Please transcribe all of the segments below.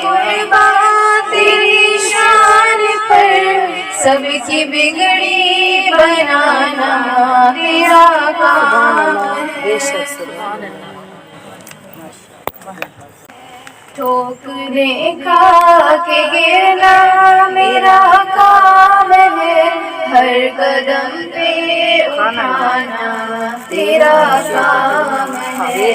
قربان تیری شان پر، سب کی بگڑی بنانا تیرا کام ہے۔ ٹھوکریں کھا کے گرنا میرا کام ہے، ہر قدم پہ اٹھانا تیرا کام ہے۔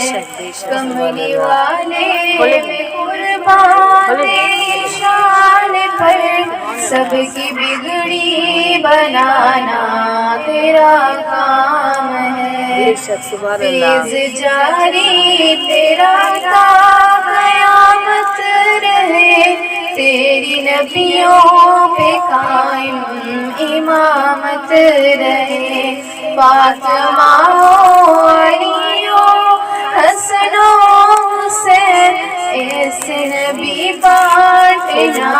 کملی والے میں قربان تیری شان پر، سب کی بگڑی بنانا تیرا کام ہے۔ فیض جاری تیرا تا قیامت رہے، تیری نبیوں پہ قائم امامت رہے۔ فاطمہ ہو علی ہو حسن و حسین، ایسے نبی بانٹنا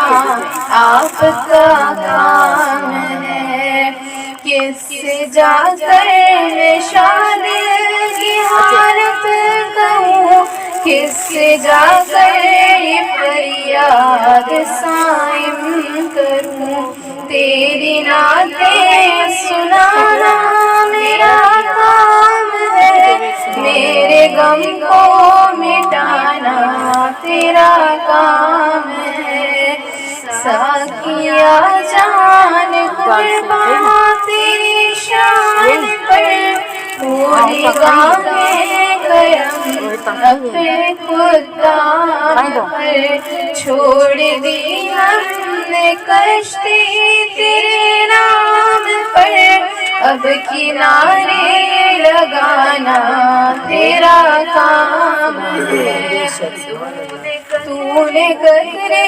آپ کا کام ہے۔ کس سے جا کر میں شاد کی حالت کہوں، کس سے جا کر یہ فریاد صائم کروں، تیری نعتیں سنانا میرا کام ہے، میرے غم کو مٹانا تیرا کام ہے۔ ساقیا جان قربان تیری شان پر، تو نگاہیں کرم اپنے خدام پر، چھوڑ دی ہم نے کشتی تیرے نام پر، اب کنارے لگانا تیرا کام ہے۔ تو نے قطرے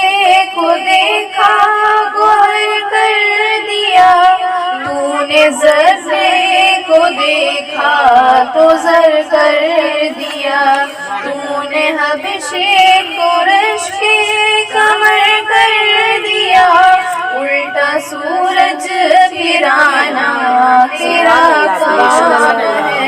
کو دیکھا گوہر کر دیا، تو نے ذرے کو دیکھا تو زر کر دیا، تو نے حبشے کو رشک کمر کر دیا، الٹا سورج گرانا تیرا کام ہے۔